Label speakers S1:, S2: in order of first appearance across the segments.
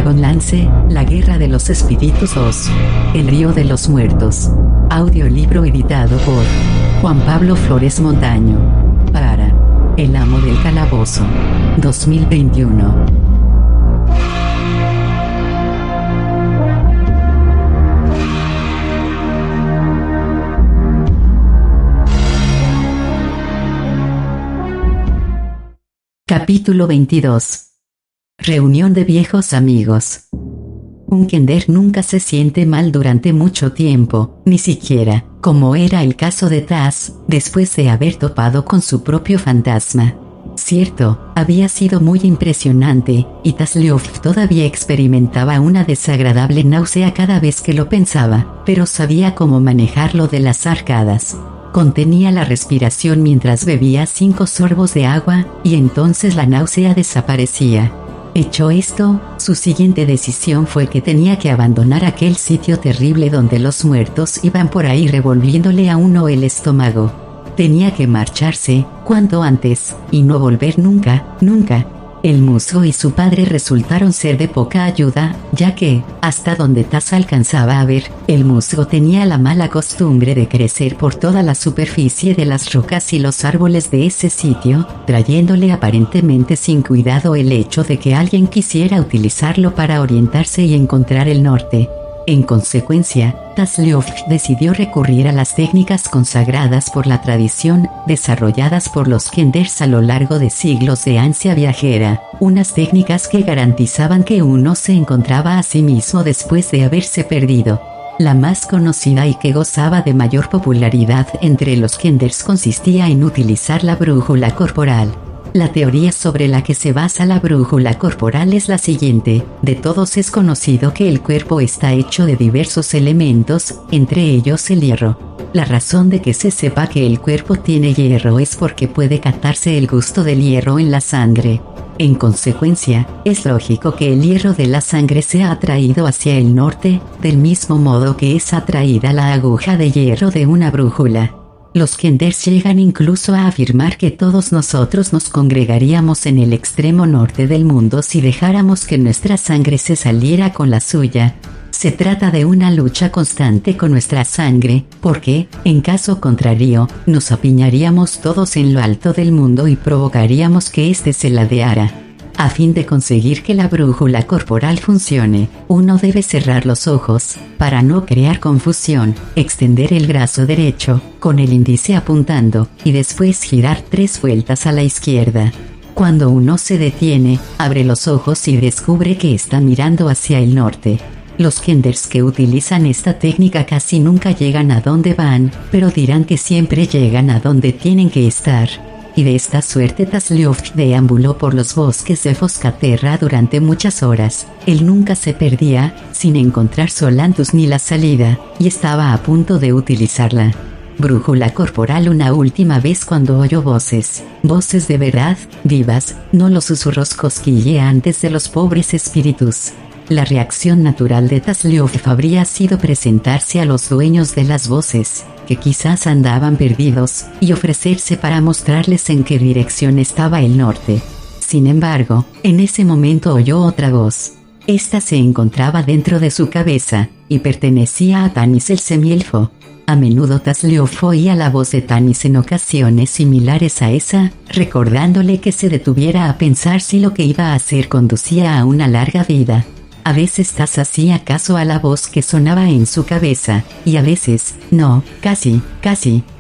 S1: Dragonlance, La Guerra de los Espíritus 2. El Río de los Muertos. Audiolibro editado por Juan Pablo Flores Montaño. Para El Amo del Calabozo. 2021. Capítulo 22. Reunión de viejos amigos. Un Kender nunca se siente mal durante mucho tiempo, ni siquiera, como era el caso de Taz, después de haber topado con su propio fantasma. Cierto, había sido muy impresionante, y Tazliof todavía experimentaba una desagradable náusea cada vez que lo pensaba, pero sabía cómo manejarlo de las arcadas. Contenía la respiración mientras bebía 5 sorbos de agua, y entonces la náusea desaparecía. Hecho esto, su siguiente decisión fue que tenía que abandonar aquel sitio terrible donde los muertos iban por ahí revolviéndole a uno el estómago. Tenía que marcharse, cuanto antes, y no volver nunca, nunca. El musgo y su padre resultaron ser de poca ayuda, ya que, hasta donde Taz alcanzaba a ver, el musgo tenía la mala costumbre de crecer por toda la superficie de las rocas y los árboles de ese sitio, trayéndole aparentemente sin cuidado el hecho de que alguien quisiera utilizarlo para orientarse y encontrar el norte. En consecuencia, Tazliof decidió recurrir a las técnicas consagradas por la tradición, desarrolladas por los Kenders a lo largo de siglos de ansia viajera, unas técnicas que garantizaban que uno se encontraba a sí mismo después de haberse perdido. La más conocida y que gozaba de mayor popularidad entre los Kenders consistía en utilizar la brújula corporal. La teoría sobre la que se basa la brújula corporal es la siguiente: de todos es conocido que el cuerpo está hecho de diversos elementos, entre ellos el hierro. La razón de que se sepa que el cuerpo tiene hierro es porque puede captarse el gusto del hierro en la sangre. En consecuencia, es lógico que el hierro de la sangre sea atraído hacia el norte, del mismo modo que es atraída la aguja de hierro de una brújula. Los Kenders llegan incluso a afirmar que todos nosotros nos congregaríamos en el extremo norte del mundo si dejáramos que nuestra sangre se saliera con la suya. Se trata de una lucha constante con nuestra sangre, porque, en caso contrario, nos apiñaríamos todos en lo alto del mundo y provocaríamos que éste se ladeara. A fin de conseguir que la brújula corporal funcione, uno debe cerrar los ojos, para no crear confusión, extender el brazo derecho, con el índice apuntando, y después girar 3 vueltas a la izquierda. Cuando uno se detiene, abre los ojos y descubre que está mirando hacia el norte. Los Kenders que utilizan esta técnica casi nunca llegan a donde van, pero dirán que siempre llegan a donde tienen que estar. Y de esta suerte Tazliof deambuló por los bosques de Foscaterra durante muchas horas. Él nunca se perdía, sin encontrar Solantus ni la salida, y estaba a punto de utilizarla. Brújula corporal una última vez cuando oyó voces. Voces de verdad, vivas, no los susurros cosquilleantes de los pobres espíritus. La reacción natural de Tazliof habría sido presentarse a los dueños de las voces, que quizás andaban perdidos, y ofrecerse para mostrarles en qué dirección estaba el norte. Sin embargo, en ese momento oyó otra voz. Esta se encontraba dentro de su cabeza, y pertenecía a Tanis el semielfo. A menudo Tazliof oía la voz de Tanis en ocasiones similares a esa, recordándole que se detuviera a pensar si lo que iba a hacer conducía a una larga vida. A veces Taz hacía caso a la voz que sonaba en su cabeza, y a veces, no, casi,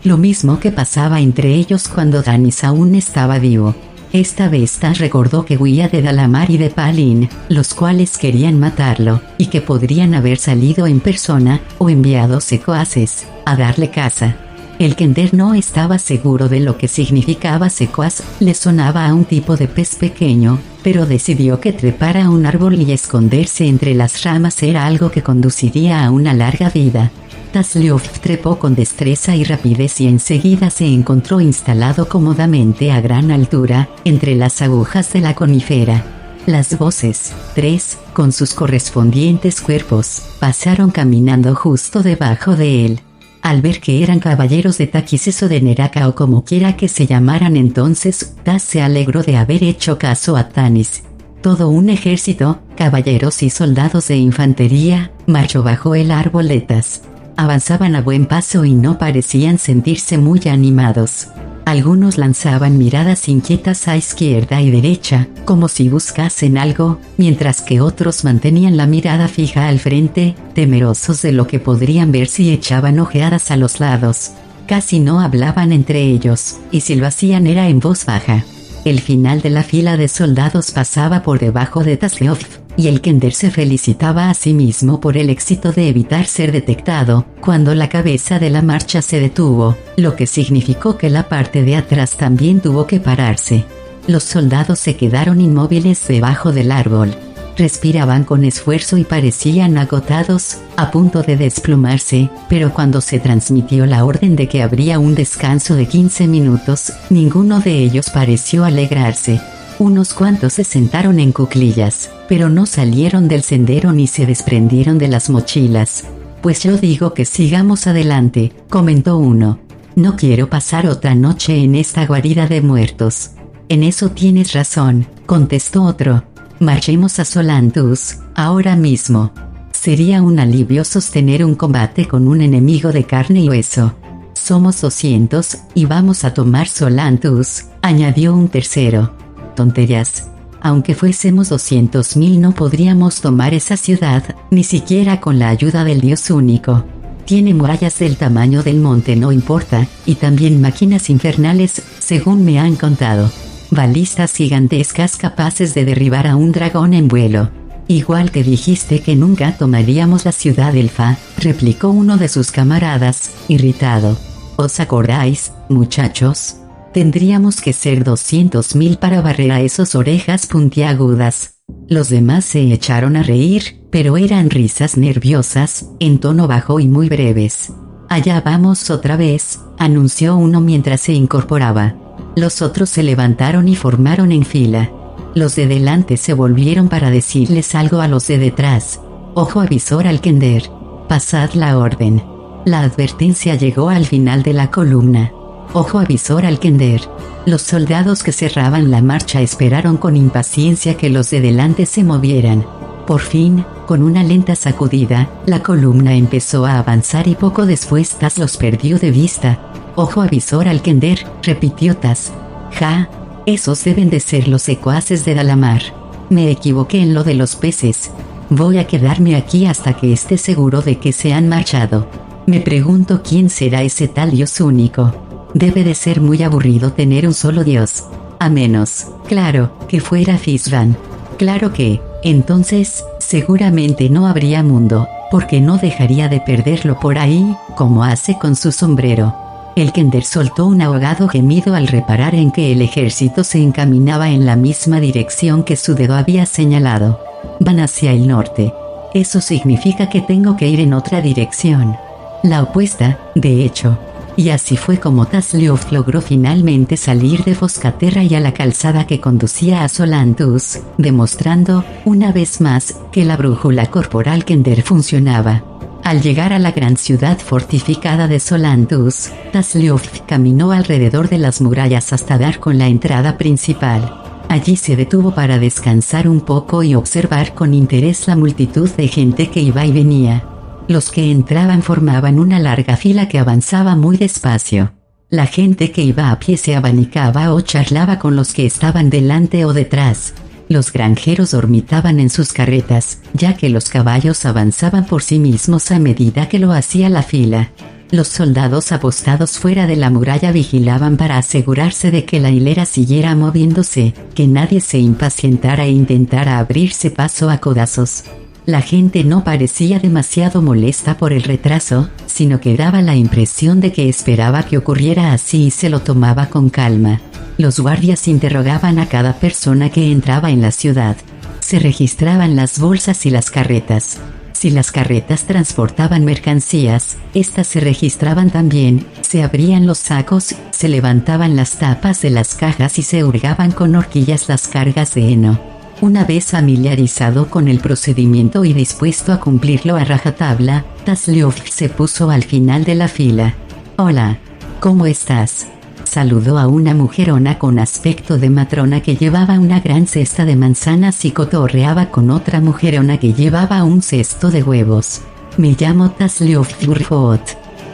S1: lo mismo que pasaba entre ellos cuando Tanis aún estaba vivo. Esta vez Taz recordó que huía de Dalamar y de Palin, los cuales querían matarlo, y que podrían haber salido en persona, o enviado secuaces, a darle caza. El Kender no estaba seguro de lo que significaba secuaz, le sonaba a un tipo de pez pequeño, pero decidió que trepar a un árbol y esconderse entre las ramas era algo que conduciría a una larga vida. Tazliof trepó con destreza y rapidez y enseguida se encontró instalado cómodamente a gran altura, entre las agujas de la conífera. Las voces, 3, con sus correspondientes cuerpos, pasaron caminando justo debajo de él. Al ver que eran caballeros de Taquises o de Neraka o como quiera que se llamaran entonces, Taz se alegró de haber hecho caso a Tanis. Todo un ejército, Caballeros y soldados de infantería, marchó bajo el arboletas. Avanzaban a buen paso y no parecían sentirse muy animados. Algunos lanzaban miradas inquietas a izquierda y derecha, como si buscasen algo, mientras que otros mantenían la mirada fija al frente, temerosos de lo que podrían ver si echaban ojeadas a los lados. Casi no hablaban entre ellos, y si lo hacían era en voz baja. El final de la fila de soldados pasaba por debajo de Tasleov, y el Kender se felicitaba a sí mismo por el éxito de evitar ser detectado, cuando la cabeza de la marcha se detuvo, lo que significó que la parte de atrás también tuvo que pararse. Los soldados se quedaron inmóviles debajo del árbol. Respiraban con esfuerzo y parecían agotados, a punto de desplomarse, pero cuando se transmitió la orden de que habría un descanso de 15 minutos, ninguno de ellos pareció alegrarse. Unos cuantos se sentaron en cuclillas, pero no salieron del sendero ni se desprendieron de las mochilas. Pues yo digo que sigamos adelante, comentó uno. No quiero pasar otra noche en esta guarida de muertos. En eso tienes razón, contestó otro. Marchemos a Solantus, ahora mismo. Sería un alivio sostener un combate con un enemigo de carne y hueso. Somos 200, y vamos a tomar Solantus, añadió un tercero. Tonterías. Aunque fuésemos 200.000 no podríamos tomar esa ciudad, ni siquiera con la ayuda del Dios único. Tiene murallas del tamaño del monte, no importa, y también máquinas infernales, según me han contado. Balistas gigantescas capaces de derribar a un dragón en vuelo. Igual que dijiste que nunca tomaríamos la ciudad elfa, replicó uno de sus camaradas, irritado. ¿Os acordáis, muchachos? Tendríamos que ser 200.000 para barrer a esos orejas puntiagudas. Los demás se echaron a reír, pero eran risas nerviosas, en tono bajo y muy breves. Allá vamos otra vez, anunció uno mientras se incorporaba. Los otros se levantaron y formaron en fila. Los de delante se volvieron para decirles algo a los de detrás. Ojo avisor al Kender. Pasad la orden. La advertencia llegó al final de la columna. Ojo avisor al Kender. Los soldados que cerraban la marcha esperaron con impaciencia que los de delante se movieran. Por fin, con una lenta sacudida, la columna empezó a avanzar y poco después Tas los perdió de vista. Ojo avisor al Kender, repitió Tas. Ja, esos deben de ser los secuaces de Dalamar. Me equivoqué en lo de los peces. Voy a quedarme aquí hasta que esté seguro de que se han marchado. Me pregunto quién será ese tal Dios único. Debe de ser muy aburrido tener un solo Dios. A menos, claro, que fuera Fisban. Claro que, entonces, seguramente no habría mundo, porque no dejaría de perderlo por ahí, como hace con su sombrero. El Kender soltó un ahogado gemido al reparar en que el ejército se encaminaba en la misma dirección que su dedo había señalado. Van hacia el norte. Eso significa que tengo que ir en otra dirección. La opuesta, de hecho. Y así fue como Tasleov logró finalmente salir de Foscaterra y a la calzada que conducía a Solantus, demostrando, una vez más, que la brújula corporal Kender funcionaba. Al llegar a la gran ciudad fortificada de Solantus, Tasleov caminó alrededor de las murallas hasta dar con la entrada principal. Allí se detuvo para descansar un poco y observar con interés la multitud de gente que iba y venía. Los que entraban formaban una larga fila que avanzaba muy despacio. La gente que iba a pie se abanicaba o charlaba con los que estaban delante o detrás. Los granjeros dormitaban en sus carretas, ya que los caballos avanzaban por sí mismos a medida que lo hacía la fila. Los soldados apostados fuera de la muralla vigilaban para asegurarse de que la hilera siguiera moviéndose, que nadie se impacientara e intentara abrirse paso a codazos. La gente no parecía demasiado molesta por el retraso, sino que daba la impresión de que esperaba que ocurriera así y se lo tomaba con calma. Los guardias interrogaban a cada persona que entraba en la ciudad. Se registraban las bolsas y las carretas. Si las carretas transportaban mercancías, estas se registraban también, se abrían los sacos, se levantaban las tapas de las cajas y se hurgaban con horquillas las cargas de heno. Una vez familiarizado con el procedimiento y dispuesto a cumplirlo a rajatabla, Tasleov se puso al final de la fila. «Hola. ¿Cómo estás?» saludó a una mujerona con aspecto de matrona que llevaba una gran cesta de manzanas y cotorreaba con otra mujerona que llevaba un cesto de huevos. Me llamo Tasliofurfot.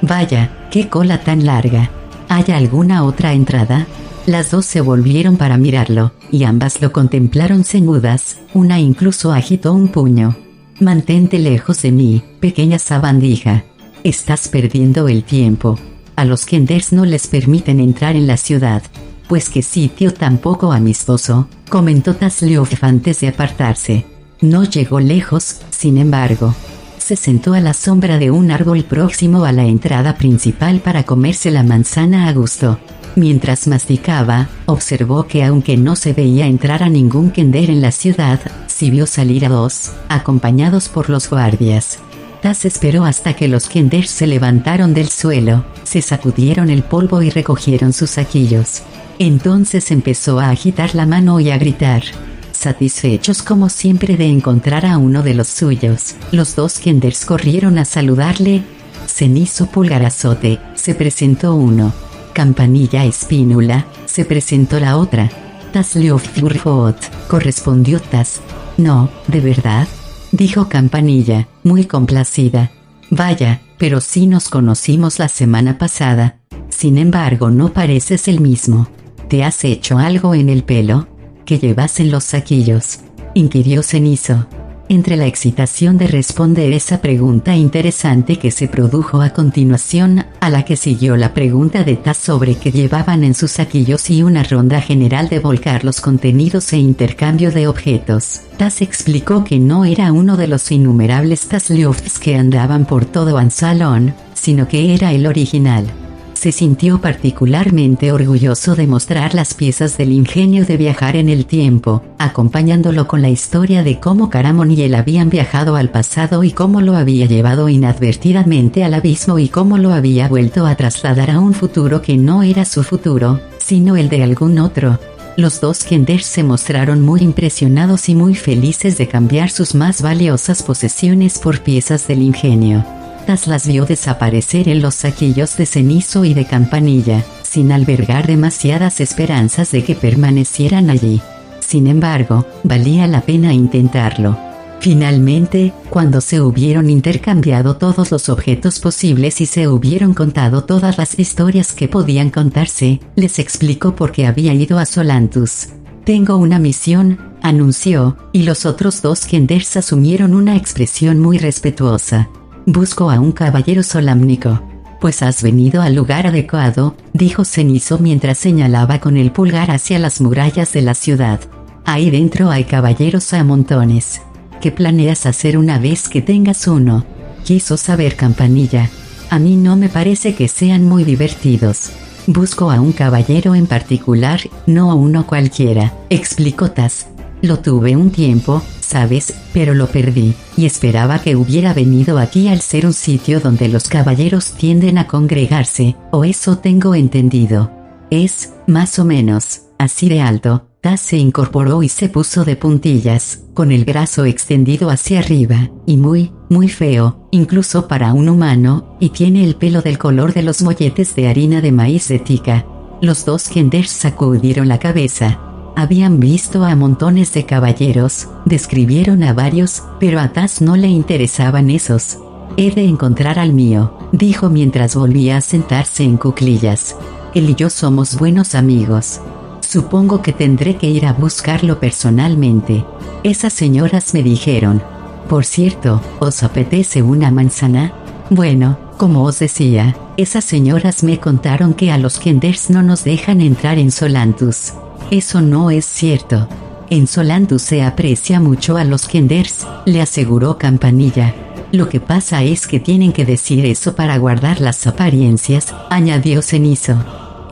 S1: Vaya, qué cola tan larga. ¿Hay alguna otra entrada? Las dos se volvieron para mirarlo, y ambas lo contemplaron ceñudas, una incluso agitó un puño. Mantente lejos de mí, pequeña sabandija. Estás perdiendo el tiempo. A los Kenders no les permiten entrar en la ciudad. Pues qué sitio tan poco amistoso, comentó Tasliof antes de apartarse. No llegó lejos, sin embargo. Se sentó a la sombra de un árbol próximo a la entrada principal para comerse la manzana a gusto. Mientras masticaba, observó que aunque no se veía entrar a ningún Kender en la ciudad, sí vio salir a dos, acompañados por los guardias. Tas esperó hasta que los Kenders se levantaron del suelo, se sacudieron el polvo y recogieron sus saquillos. Entonces empezó a agitar la mano y a gritar. Satisfechos como siempre de encontrar a uno de los suyos, los dos Kenders corrieron a saludarle. Cenizo Pulgarazote, se presentó uno. Campanilla Espínula, se presentó la otra. Tasliofurfot, correspondió Tas. No, ¿de verdad? Dijo Campanilla, muy complacida. Vaya, pero sí nos conocimos la semana pasada. Sin embargo, no pareces el mismo. ¿Te has hecho algo en el pelo? ¿Qué llevas en los saquillos?, inquirió Cenizo. Entre la excitación de responder esa pregunta interesante que se produjo a continuación, a la que siguió la pregunta de Tas sobre qué llevaban en sus saquillos y una ronda general de volcar los contenidos e intercambio de objetos, Tas explicó que no era uno de los innumerables Tasliofs que andaban por todo Ansalón, sino que era el original. Se sintió particularmente orgulloso de mostrar las piezas del ingenio de viajar en el tiempo, acompañándolo con la historia de cómo Caramon y él habían viajado al pasado y cómo lo había llevado inadvertidamente al abismo y cómo lo había vuelto a trasladar a un futuro que no era su futuro, sino el de algún otro. Los dos Kenders se mostraron muy impresionados y muy felices de cambiar sus más valiosas posesiones por piezas del ingenio. Tas las vio desaparecer en los saquillos de Cenizo y de Campanilla, sin albergar demasiadas esperanzas de que permanecieran allí. Sin embargo, valía la pena intentarlo. Finalmente, cuando se hubieron intercambiado todos los objetos posibles y se hubieron contado todas las historias que podían contarse, les explicó por qué había ido a Solantus. Tengo una misión, anunció, y los otros dos Kenders asumieron una expresión muy respetuosa. Busco a un caballero solámnico. Pues has venido al lugar adecuado, dijo Cenizo mientras señalaba con el pulgar hacia las murallas de la ciudad. Ahí dentro hay caballeros a montones. ¿Qué planeas hacer una vez que tengas uno?, quiso saber Campanilla. A mí no me parece que sean muy divertidos. Busco a un caballero en particular, no a uno cualquiera, explicó Tas. Lo tuve un tiempo, ¿sabes?, pero lo perdí, y esperaba que hubiera venido aquí al ser un sitio donde los caballeros tienden a congregarse, o eso tengo entendido. Es, más o menos, así de alto. Tas se incorporó y se puso de puntillas, con el brazo extendido hacia arriba, y muy, muy feo, incluso para un humano, y tiene el pelo del color de los molletes de harina de maíz de Tika. Los dos Kenders sacudieron la cabeza. Habían visto a montones de caballeros, describieron a varios, pero a Tas no le interesaban esos. He de encontrar al mío, dijo mientras volvía a sentarse en cuclillas. Él y yo somos buenos amigos. Supongo que tendré que ir a buscarlo personalmente. Esas señoras me dijeron. Por cierto, ¿os apetece una manzana? Bueno, como os decía, esas señoras me contaron que a los Kenders no nos dejan entrar en Solantus. Eso no es cierto. En Solantus se aprecia mucho a los Kenders, le aseguró Campanilla. Lo que pasa es que tienen que decir eso para guardar las apariencias, añadió Cenizo.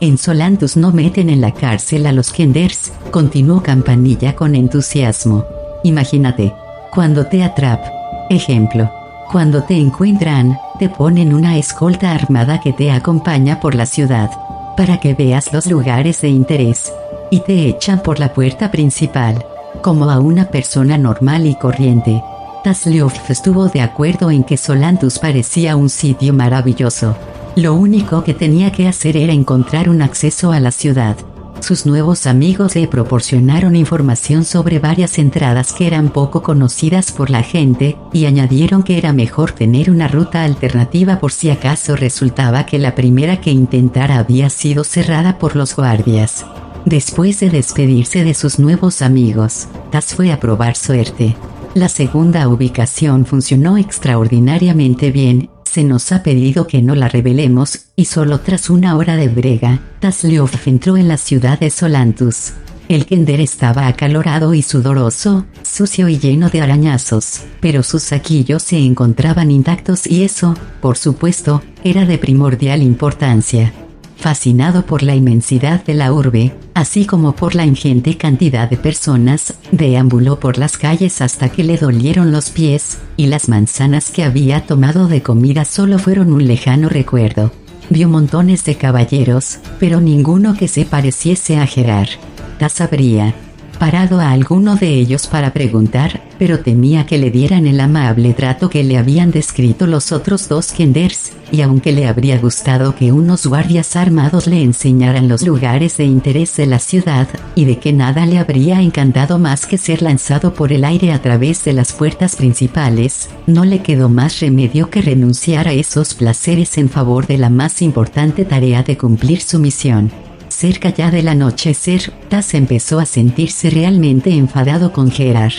S1: En Solantus no meten en la cárcel a los Kenders, continuó Campanilla con entusiasmo. Imagínate, cuando te atrapan. Ejemplo. Cuando te encuentran, te ponen una escolta armada que te acompaña por la ciudad, para que veas los lugares de interés. Y te echan por la puerta principal, como a una persona normal y corriente. Tasliof estuvo de acuerdo en que Solantus parecía un sitio maravilloso. Lo único que tenía que hacer era encontrar un acceso a la ciudad. Sus nuevos amigos le proporcionaron información sobre varias entradas que eran poco conocidas por la gente, y añadieron que era mejor tener una ruta alternativa por si acaso resultaba que la primera que intentara había sido cerrada por los guardias. Después de despedirse de sus nuevos amigos, Taz fue a probar suerte. La segunda ubicación funcionó extraordinariamente bien. Se nos ha pedido que no la revelemos, y solo tras una hora de brega, Tazleof entró en la ciudad de Solantus. El Kender estaba acalorado y sudoroso, sucio y lleno de arañazos, pero sus saquillos se encontraban intactos y eso, por supuesto, era de primordial importancia. Fascinado por la inmensidad de la urbe, así como por la ingente cantidad de personas, deambuló por las calles hasta que le dolieron los pies, y las manzanas que había tomado de comida solo fueron un lejano recuerdo. Vio montones de caballeros, pero ninguno que se pareciese a Gerard. Taz habría parado a alguno de ellos para preguntar, pero temía que le dieran el amable trato que le habían descrito los otros dos Kenders, y aunque le habría gustado que unos guardias armados le enseñaran los lugares de interés de la ciudad, y de que nada le habría encantado más que ser lanzado por el aire a través de las puertas principales, no le quedó más remedio que renunciar a esos placeres en favor de la más importante tarea de cumplir su misión. Cerca ya del anochecer, Taz empezó a sentirse realmente enfadado con Gerard.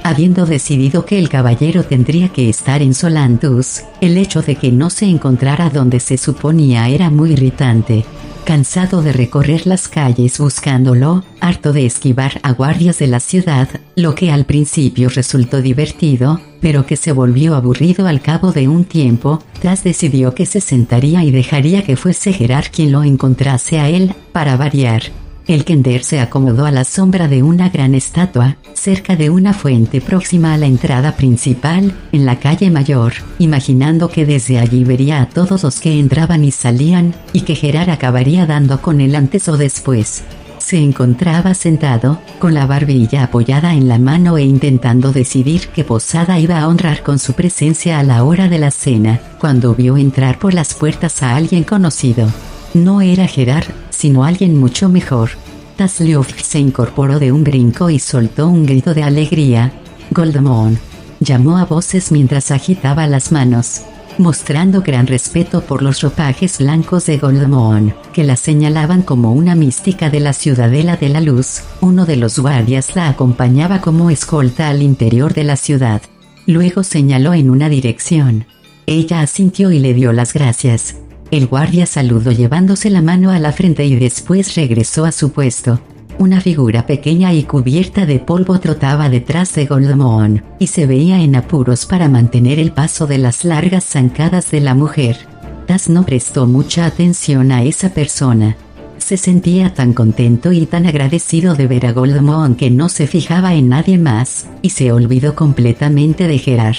S1: Habiendo decidido que el caballero tendría que estar en Solantus, el hecho de que no se encontrara donde se suponía era muy irritante. Cansado de recorrer las calles buscándolo, harto de esquivar a guardias de la ciudad, lo que al principio resultó divertido, pero que se volvió aburrido al cabo de un tiempo, Taz decidió que se sentaría y dejaría que fuese Gerard quien lo encontrase a él, para variar. El Kender se acomodó a la sombra de una gran estatua, cerca de una fuente próxima a la entrada principal, en la calle mayor, imaginando que desde allí vería a todos los que entraban y salían, y que Gerard acabaría dando con él antes o después. Se encontraba sentado, con la barbilla apoyada en la mano e intentando decidir qué posada iba a honrar con su presencia a la hora de la cena, cuando vio entrar por las puertas a alguien conocido. No era Gerard, sino alguien mucho mejor. Tazleof se incorporó de un brinco y soltó un grito de alegría. «Goldemon», llamó a voces mientras agitaba las manos, mostrando gran respeto por los ropajes blancos de Goldemon, que la señalaban como una mística de la Ciudadela de la Luz. Uno de los guardias la acompañaba como escolta al interior de la ciudad. Luego señaló en una dirección. Ella asintió y le dio las gracias. El guardia saludó llevándose la mano a la frente y después regresó a su puesto. Una figura pequeña y cubierta de polvo trotaba detrás de Goldemon, y se veía en apuros para mantener el paso de las largas zancadas de la mujer. Taz no prestó mucha atención a esa persona. Se sentía tan contento y tan agradecido de ver a Goldemon que no se fijaba en nadie más, y se olvidó completamente de Gerard.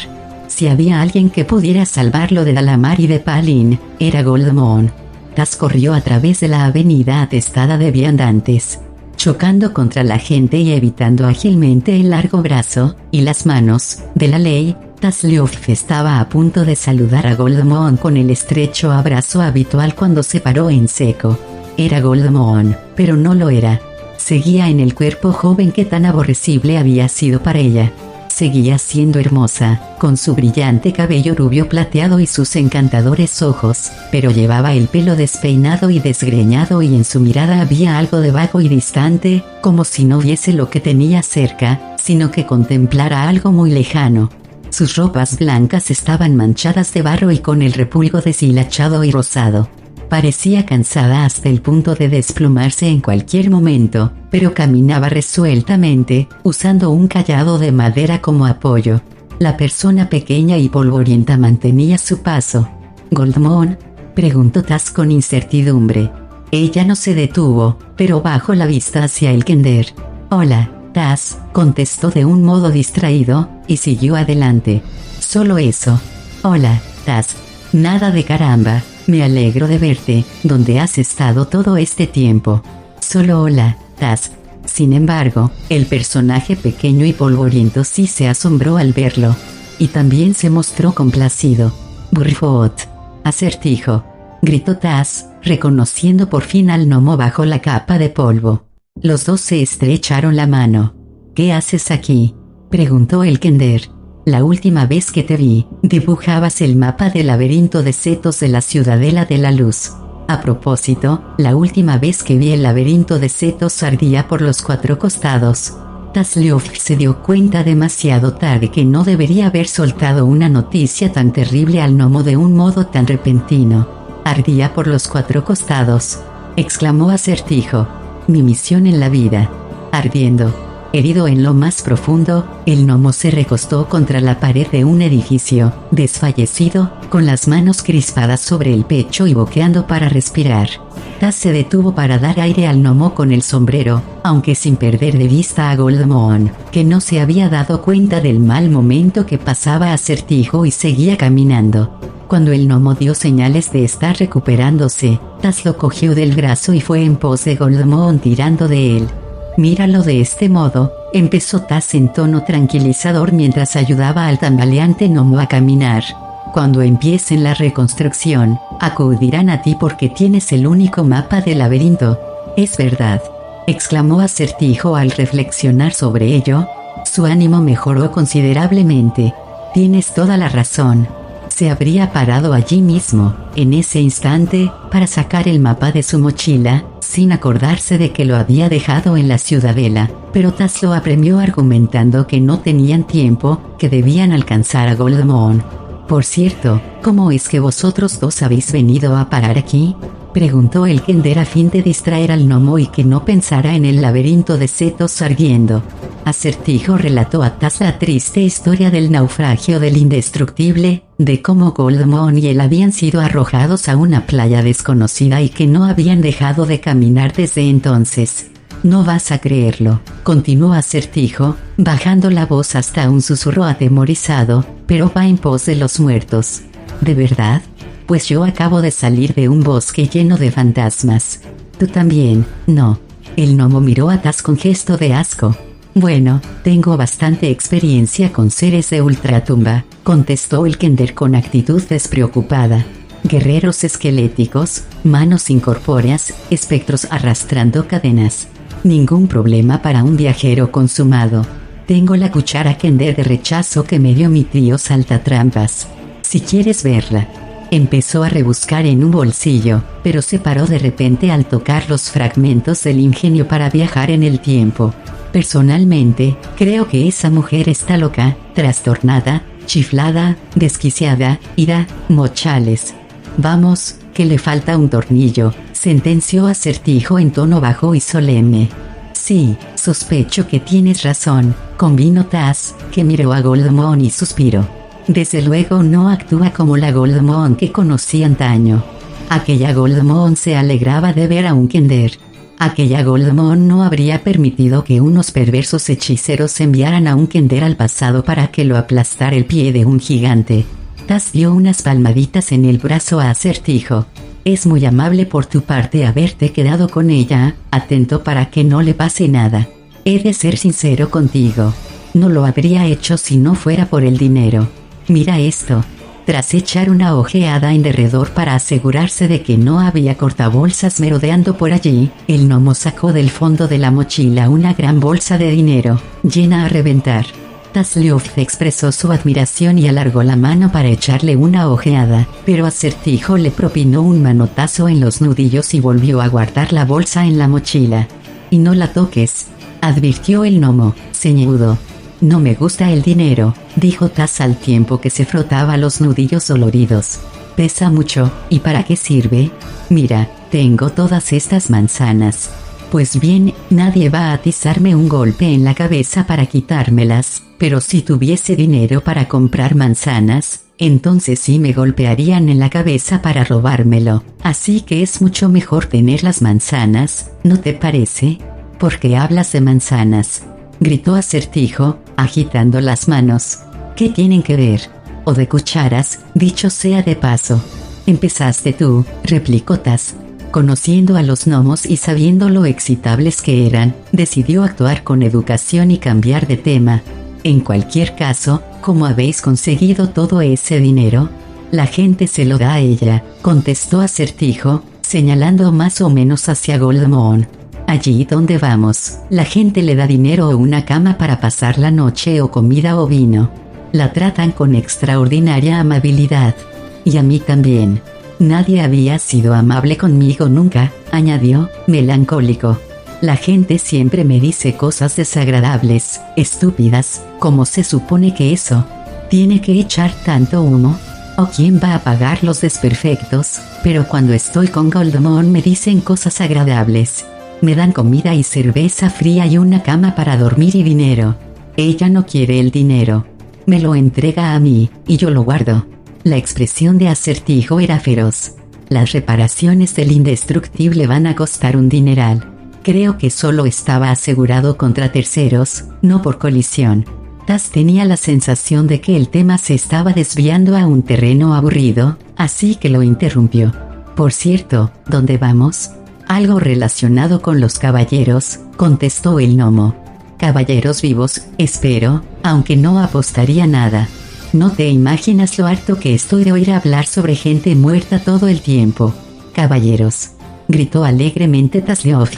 S1: Si había alguien que pudiera salvarlo de Dalamar y de Palin, era Goldemon. Taz corrió a través de la avenida atestada de viandantes, chocando contra la gente y evitando ágilmente el largo brazo y las manos de la ley. Tazleof estaba a punto de saludar a Goldemon con el estrecho abrazo habitual cuando se paró en seco. Era Goldemon, pero no lo era. Seguía en el cuerpo joven que tan aborrecible había sido para ella. Seguía siendo hermosa, con su brillante cabello rubio plateado y sus encantadores ojos, pero llevaba el pelo despeinado y desgreñado y en su mirada había algo de vago y distante, como si no viese lo que tenía cerca, sino que contemplara algo muy lejano. Sus ropas blancas estaban manchadas de barro y con el repulgo deshilachado y rosado. Parecía cansada hasta el punto de desplumarse en cualquier momento, pero caminaba resueltamente, usando un cayado de madera como apoyo. La persona pequeña y polvorienta mantenía su paso. «¿Goldemon?», preguntó Taz con incertidumbre. Ella no se detuvo, pero bajó la vista hacia el Kender. «Hola, Taz», contestó de un modo distraído, y siguió adelante. «Solo eso». «Hola, Taz». «Nada de caramba. Me alegro de verte, ¿dónde has estado todo este tiempo?». «Solo hola, Taz». Sin embargo, el personaje pequeño y polvoriento sí se asombró al verlo. Y también se mostró complacido. «Burfot». «Acertijo». gritó Taz, reconociendo por fin al gnomo bajo la capa de polvo. Los dos se estrecharon la mano. ¿Qué haces aquí?, preguntó el Kender. La última vez que te vi, dibujabas el mapa del laberinto de setos de la Ciudadela de la Luz. A propósito, la última vez que vi el laberinto de setos ardía por los 4 costados. Tazliov se dio cuenta demasiado tarde que no debería haber soltado una noticia tan terrible al gnomo de un modo tan repentino. «Ardía por los 4 costados», exclamó Acertijo. «Mi misión en la vida. Ardiendo». Herido en lo más profundo, el gnomo se recostó contra la pared de un edificio, desfallecido, con las manos crispadas sobre el pecho y boqueando para respirar. Taz se detuvo para dar aire al gnomo con el sombrero, aunque sin perder de vista a Goldmoon, que no se había dado cuenta del mal momento que pasaba Acertijo y seguía caminando. Cuando el gnomo dio señales de estar recuperándose, Taz lo cogió del brazo y fue en pos de Goldmoon tirando de él. «Míralo de este modo», empezó Taz en tono tranquilizador mientras ayudaba al tambaleante gnomo a caminar. «Cuando empiecen la reconstrucción, acudirán a ti porque tienes el único mapa del laberinto». «Es verdad», exclamó Acertijo al reflexionar sobre ello. Su ánimo mejoró considerablemente. «Tienes toda la razón». Se habría parado allí mismo, en ese instante, para sacar el mapa de su mochila, sin acordarse de que lo había dejado en la Ciudadela, pero Taz lo apremió argumentando que no tenían tiempo, que debían alcanzar a Goldmoon. «Por cierto, ¿cómo es que vosotros dos habéis venido a parar aquí?», preguntó el Kender a fin de distraer al gnomo y que no pensara en el laberinto de setos ardiendo. Acertijo relató a Taz la triste historia del naufragio del indestructible, de cómo Goldmoon y él habían sido arrojados a una playa desconocida y que no habían dejado de caminar desde entonces. «No vas a creerlo», continuó Acertijo, bajando la voz hasta un susurro atemorizado, «pero va en pos de los muertos». «¿De verdad? Pues yo acabo de salir de un bosque lleno de fantasmas». «¿Tú también?». «No». El gnomo miró a Taz con gesto de asco. «Bueno, tengo bastante experiencia con seres de ultratumba», contestó el Kender con actitud despreocupada. «Guerreros esqueléticos, manos incorpóreas, espectros arrastrando cadenas. Ningún problema para un viajero consumado. Tengo la cuchara Kender de rechazo que me dio mi tío Saltatrampas. Si quieres verla». Empezó a rebuscar en un bolsillo, pero se paró de repente al tocar los fragmentos del ingenio para viajar en el tiempo. «Personalmente, creo que esa mujer está loca, trastornada, chiflada, desquiciada, ira, mochales. Vamos, que le falta un tornillo», sentenció Acertijo en tono bajo y solemne. «Sí, sospecho que tienes razón», convino Taz, que miró a Goldmoon y suspiró. «Desde luego no actúa como la Goldmoon que conocí antaño. Aquella Goldmoon se alegraba de ver a un Kender. Aquella Goldmoon no habría permitido que unos perversos hechiceros enviaran a un Kender al pasado para que lo aplastara el pie de un gigante». Taz dio unas palmaditas en el brazo a Acertijo. «Es muy amable por tu parte haberte quedado con ella, atento para que no le pase nada. He de ser sincero contigo. No lo habría hecho si no fuera por el dinero. Mira esto». Tras echar una ojeada en derredor para asegurarse de que no había cortabolsas merodeando por allí, el gnomo sacó del fondo de la mochila una gran bolsa de dinero, llena a reventar. Tazliov expresó su admiración y alargó la mano para echarle una ojeada, pero Acertijo le propinó un manotazo en los nudillos y volvió a guardar la bolsa en la mochila. «Y no la toques», advirtió el gnomo, ceñudo. «No me gusta el dinero», dijo Taz al tiempo que se frotaba los nudillos doloridos. «Pesa mucho, ¿y para qué sirve? Mira, tengo todas estas manzanas. Pues bien, nadie va a atizarme un golpe en la cabeza para quitármelas, pero si tuviese dinero para comprar manzanas, entonces sí me golpearían en la cabeza para robármelo. Así que es mucho mejor tener las manzanas, ¿no te parece? ¿Por qué hablas de manzanas?», gritó Acertijo, agitando las manos. «¿Qué tienen que ver? O de cucharas, dicho sea de paso». «Empezaste tú», replicó Taz. Conociendo a los gnomos y sabiendo lo excitables que eran, decidió actuar con educación y cambiar de tema. «En cualquier caso, ¿cómo habéis conseguido todo ese dinero?». La gente se lo da a ella, contestó Acertijo, señalando más o menos hacia Goldmoon. Allí donde vamos, la gente le da dinero o una cama para pasar la noche o comida o vino. La tratan con extraordinaria amabilidad. Y a mí también. Nadie había sido amable conmigo nunca, añadió, melancólico. La gente siempre me dice cosas desagradables, estúpidas, ¿cómo se supone que eso tiene que echar tanto humo? ¿O quién va a pagar los desperfectos? Pero cuando estoy con Goldmoon me dicen cosas agradables. Me dan comida y cerveza fría y una cama para dormir y dinero. Ella no quiere el dinero. Me lo entrega a mí, y yo lo guardo. La expresión de Acertijo era feroz. Las reparaciones del indestructible van a costar un dineral. Creo que solo estaba asegurado contra terceros, no por colisión. Taz tenía la sensación de que el tema se estaba desviando a un terreno aburrido, así que lo interrumpió. Por cierto, ¿dónde vamos? Algo relacionado con los caballeros, contestó el gnomo. Caballeros vivos, espero, aunque no apostaría nada. No te imaginas lo harto que estoy de oír hablar sobre gente muerta todo el tiempo. Caballeros, gritó alegremente Tazleof.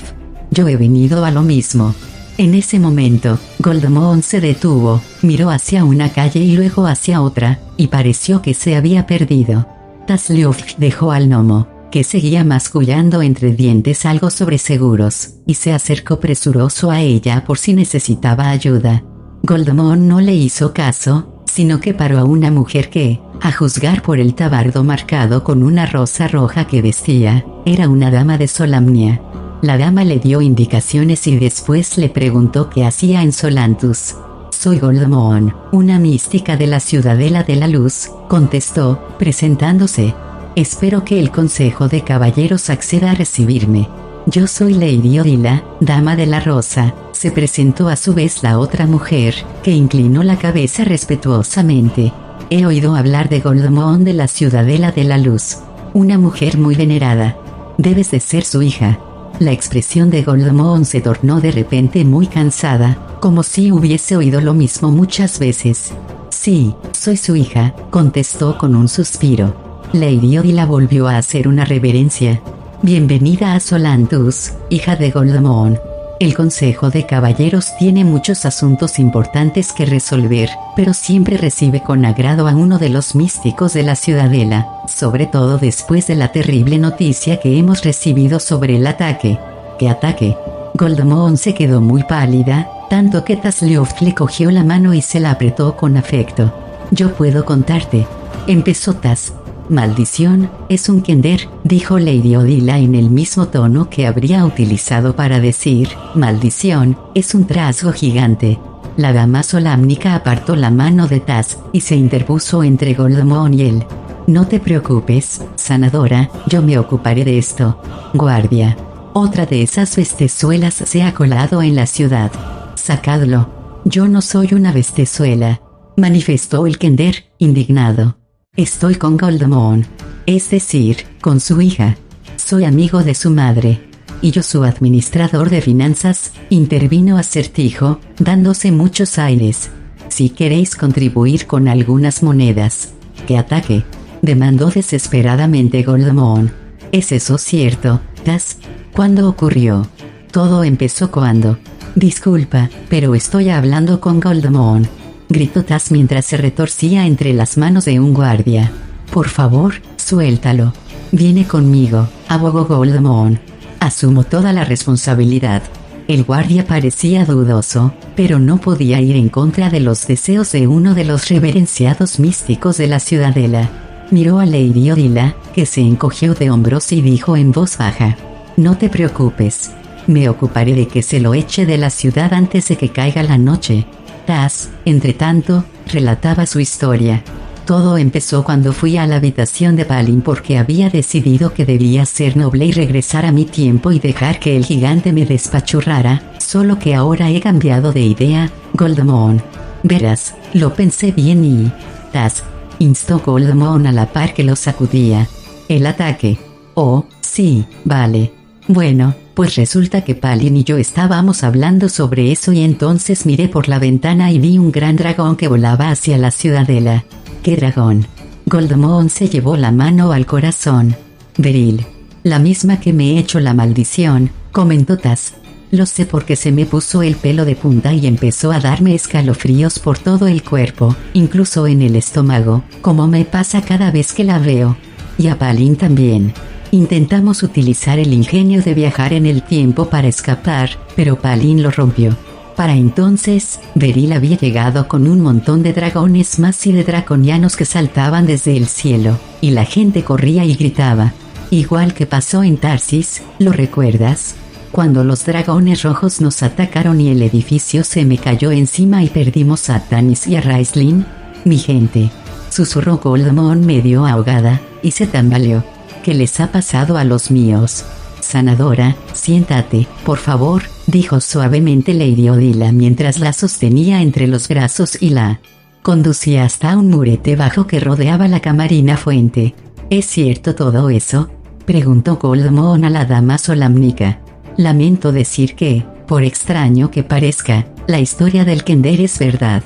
S1: Yo he venido a lo mismo. En ese momento, Goldmoon se detuvo, miró hacia una calle y luego hacia otra, y pareció que se había perdido. Tazleof dejó al gnomo, que seguía mascullando entre dientes algo sobre seguros, y se acercó presuroso a ella por si necesitaba ayuda. Goldmoon no le hizo caso, sino que paró a una mujer que, a juzgar por el tabardo marcado con una rosa roja que vestía, era una dama de Solamnia. La dama le dio indicaciones y después le preguntó qué hacía en Solantus. Soy Goldmoon, una mística de la Ciudadela de la Luz, contestó, presentándose. Espero que el Consejo de Caballeros acceda a recibirme. Yo soy Lady Odila, Dama de la Rosa, se presentó a su vez la otra mujer, que inclinó la cabeza respetuosamente. He oído hablar de Goldmoon de la Ciudadela de la Luz. Una mujer muy venerada. Debes de ser su hija. La expresión de Goldmoon se tornó de repente muy cansada, como si hubiese oído lo mismo muchas veces. Sí, soy su hija, contestó con un suspiro. Lady Odila volvió a hacer una reverencia. Bienvenida a Solantus, hija de Goldmoon. El Consejo de Caballeros tiene muchos asuntos importantes que resolver, pero siempre recibe con agrado a uno de los místicos de la Ciudadela, sobre todo después de la terrible noticia que hemos recibido sobre el ataque. ¿Qué ataque? Goldmoon se quedó muy pálida, tanto que Tazleof le cogió la mano y se la apretó con afecto. Yo puedo contarte. Empezó Taz. Maldición, es un Kender, dijo Lady Odila en el mismo tono que habría utilizado para decir, maldición, es un trasgo gigante. La dama solámnica apartó la mano de Taz, y se interpuso entre Goldmoon y él. No te preocupes, sanadora, yo me ocuparé de esto. Guardia. Otra de esas bestezuelas se ha colado en la ciudad. Sacadlo. Yo no soy una bestezuela, manifestó el Kender, indignado. Estoy con Goldmoon, es decir, con su hija. Soy amigo de su madre. Y yo su administrador de finanzas, intervino Acertijo, dándose muchos aires. Si queréis contribuir con algunas monedas. ¿Qué ataque? Demandó desesperadamente Goldmoon. ¿Es eso cierto, Taz? ¿Cuándo ocurrió? Todo empezó cuando. Disculpa, pero estoy hablando con Goldmoon. Gritó Taz mientras se retorcía entre las manos de un guardia. Por favor, suéltalo. Viene conmigo, abogó Goldmoon. Asumo toda la responsabilidad. El guardia parecía dudoso, pero no podía ir en contra de los deseos de uno de los reverenciados místicos de la Ciudadela. Miró a Lady Odila, que se encogió de hombros y dijo en voz baja. No te preocupes. Me ocuparé de que se lo eche de la ciudad antes de que caiga la noche. Taz, entre tanto, relataba su historia. Todo empezó cuando fui a la habitación de Palin porque había decidido que debía ser noble y regresar a mi tiempo y dejar que el gigante me despachurrara, solo que ahora he cambiado de idea, Goldmoon. Verás, lo pensé bien y... Taz, instó Goldmoon a la par que lo sacudía. El ataque. Oh, sí, vale. Bueno, pues resulta que Palin y yo estábamos hablando sobre eso y entonces miré por la ventana y vi un gran dragón que volaba hacia la ciudadela. ¿Qué dragón? Goldmoon se llevó la mano al corazón. Beryl. La misma que me echó la maldición, comentó Taz. Lo sé porque se me puso el pelo de punta y empezó a darme escalofríos por todo el cuerpo, incluso en el estómago, como me pasa cada vez que la veo. Y a Palin también. Intentamos utilizar el ingenio de viajar en el tiempo para escapar, pero Palin lo rompió. Para entonces, Beryl había llegado con un montón de dragones más y de draconianos que saltaban desde el cielo, y la gente corría y gritaba. Igual que pasó en Tarsis, ¿lo recuerdas? Cuando los dragones rojos nos atacaron y el edificio se me cayó encima y perdimos a Tanis y a Raistlin. Mi gente, susurró Goldmoon medio ahogada, y se tambaleó. ¿Qué les ha pasado a los míos? Sanadora, siéntate, por favor, dijo suavemente Lady Odila mientras la sostenía entre los brazos y la conducía hasta un murete bajo que rodeaba la camarina fuente. ¿Es cierto todo eso?, preguntó Goldmoon a la dama solamnica. Lamento decir que, por extraño que parezca, la historia del Kender es verdad.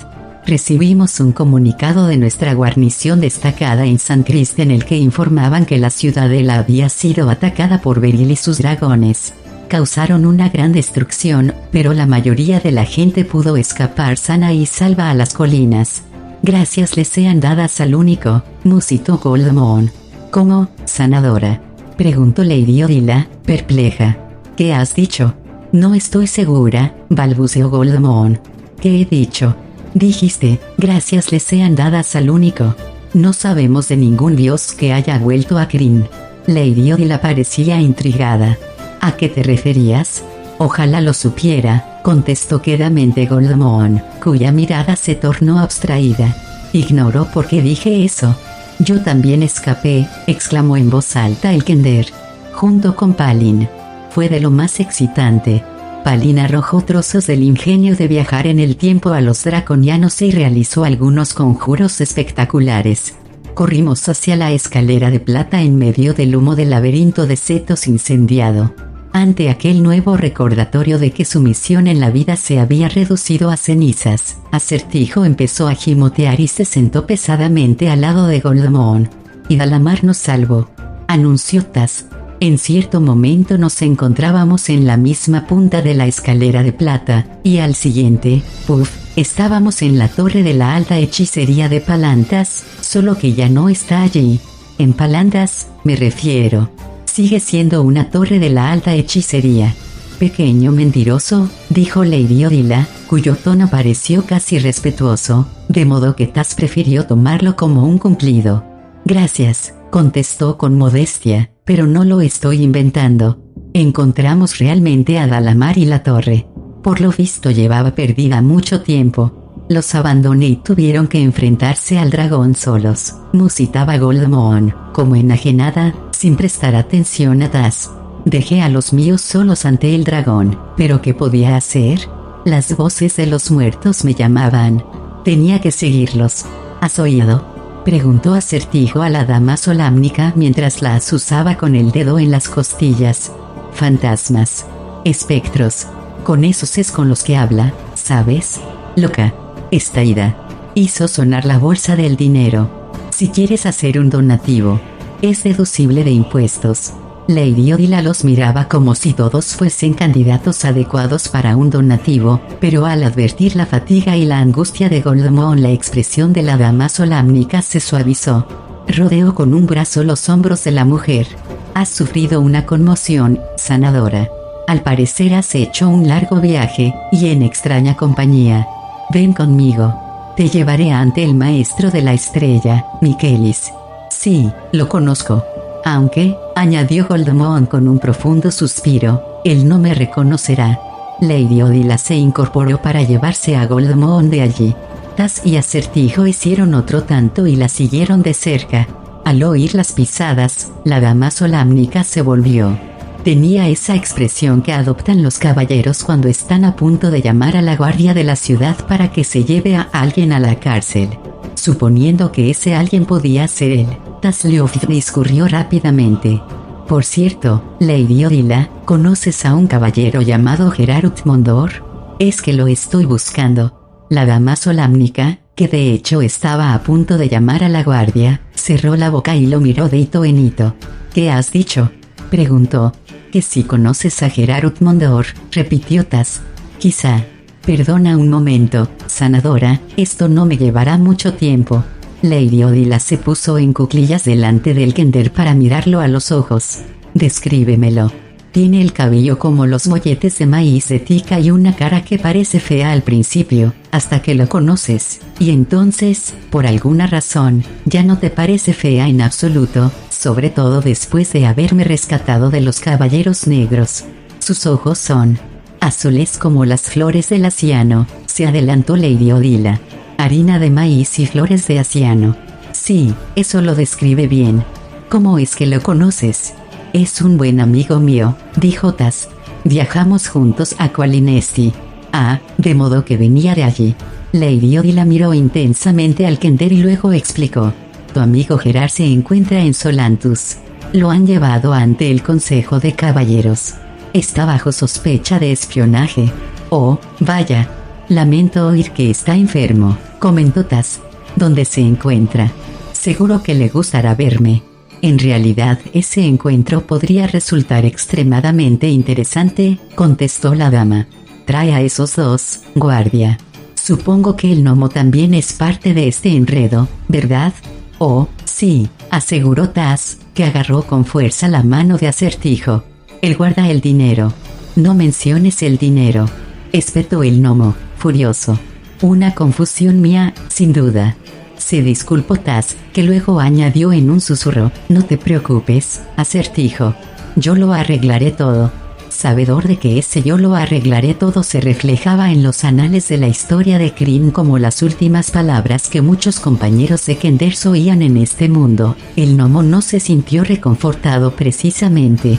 S1: Recibimos un comunicado de nuestra guarnición destacada en San Crist en el que informaban que la ciudadela había sido atacada por Beryl y sus dragones. Causaron una gran destrucción, pero la mayoría de la gente pudo escapar sana y salva a las colinas. Gracias les sean dadas al único, musitó Goldmoon. ¿Cómo, sanadora?, preguntó Lady Odila, perpleja. ¿Qué has dicho? No estoy segura, balbuceó Goldmoon. ¿Qué he dicho? Dijiste, gracias les sean dadas al único. No sabemos de ningún dios que haya vuelto a Krynn. Lady Odila parecía intrigada. ¿A qué te referías? Ojalá lo supiera, contestó quedamente Goldmoon, cuya mirada se tornó abstraída. Ignoró por qué dije eso. Yo también escapé, exclamó en voz alta el Kender. Junto con Palin. Fue de lo más excitante. Palin arrojó trozos del ingenio de viajar en el tiempo a los draconianos y realizó algunos conjuros espectaculares. Corrimos hacia la escalera de plata en medio del humo del laberinto de setos incendiado. Ante aquel nuevo recordatorio de que su misión en la vida se había reducido a cenizas, Acertijo empezó a gimotear y se sentó pesadamente al lado de Goldmoon. Y Dalamar nos salvó, anunció Taz. En cierto momento nos encontrábamos en la misma punta de la escalera de plata, y al siguiente, puff, estábamos en la torre de la alta hechicería de Palantas, solo que ya no está allí. En Palantas, me refiero. Sigue siendo una torre de la alta hechicería. Pequeño mentiroso, dijo Lady Odila, cuyo tono pareció casi respetuoso, de modo que Taz prefirió tomarlo como un cumplido. Gracias, contestó con modestia, pero no lo estoy inventando. Encontramos realmente a Dalamar y la torre. Por lo visto llevaba perdida mucho tiempo. Los abandoné y tuvieron que enfrentarse al dragón solos, musitaba Goldmoon, como enajenada, sin prestar atención a Taz. Dejé a los míos solos ante el dragón, ¿pero qué podía hacer? Las voces de los muertos me llamaban. Tenía que seguirlos. ¿Has oído?, preguntó Acertijo a la dama solamnica mientras la azuzaba con el dedo en las costillas. Fantasmas. Espectros. Con esos es con los que habla, ¿sabes? Loca. Estaída. Hizo sonar la bolsa del dinero. Si quieres hacer un donativo, es deducible de impuestos. Lady Odila los miraba como si todos fuesen candidatos adecuados para un donativo, pero al advertir la fatiga y la angustia de Goldmoon, la expresión de la dama solamnica se suavizó. Rodeó con un brazo los hombros de la mujer. Has sufrido una conmoción, sanadora. Al parecer has hecho un largo viaje, y en extraña compañía. Ven conmigo. Te llevaré ante el maestro de la estrella, Miquelis. Sí, lo conozco. Aunque, añadió Goldmoon con un profundo suspiro, él no me reconocerá. Lady Odila se incorporó para llevarse a Goldmoon de allí. Taz y Acertijo hicieron otro tanto y la siguieron de cerca. Al oír las pisadas, la dama solamnica se volvió. Tenía esa expresión que adoptan los caballeros cuando están a punto de llamar a la guardia de la ciudad para que se lleve a alguien a la cárcel. Suponiendo que ese alguien podía ser él, Taz Leof discurrió rápidamente. Por cierto, Lady Odila, ¿conoces a un caballero llamado Gerard Mondor? Es que lo estoy buscando. La dama solamnica, que de hecho estaba a punto de llamar a la guardia, cerró la boca y lo miró de hito en hito. ¿Qué has dicho?, preguntó. Que si conoces a Gerard Mondor, repitió Taz. Quizá. Perdona un momento, sanadora, esto no me llevará mucho tiempo. Lady Odila se puso en cuclillas delante del Kender para mirarlo a los ojos. Descríbemelo. Tiene el cabello como los molletes de maíz de Tika y una cara que parece fea al principio, hasta que lo conoces, y entonces, por alguna razón, ya no te parece fea en absoluto, sobre todo después de haberme rescatado de los caballeros negros. Sus ojos son azules como las flores del asiano, se adelantó Lady Odila. Harina de maíz y flores de asiano. Sí, eso lo describe bien. ¿Cómo es que lo conoces? Es un buen amigo mío, dijo Taz. Viajamos juntos a Qualinesti. Ah, de modo que venía de allí. Lady Odila miró intensamente al Kender y luego explicó. Tu amigo Gerard se encuentra en Solantus. Lo han llevado ante el Consejo de Caballeros. Está bajo sospecha de espionaje. Oh, vaya. Lamento oír que está enfermo, comentó Taz. ¿Dónde se encuentra? Seguro que le gustará verme. En realidad, ese encuentro podría resultar extremadamente interesante, contestó la dama. Trae a esos dos, guardia. Supongo que el gnomo también es parte de este enredo, ¿verdad? Oh, sí, aseguró Taz, que agarró con fuerza la mano de Acertijo. Él guarda el dinero. No menciones el dinero, espetó el gnomo, furioso. Una confusión mía, sin duda. Se disculpó Taz, que luego añadió en un susurro, no te preocupes, Acertijo. Yo lo arreglaré todo. Sabedor de que ese yo lo arreglaré todo se reflejaba en los anales de la historia de Kryn como las últimas palabras que muchos compañeros de Kenders oían en este mundo. El gnomo no se sintió reconfortado precisamente.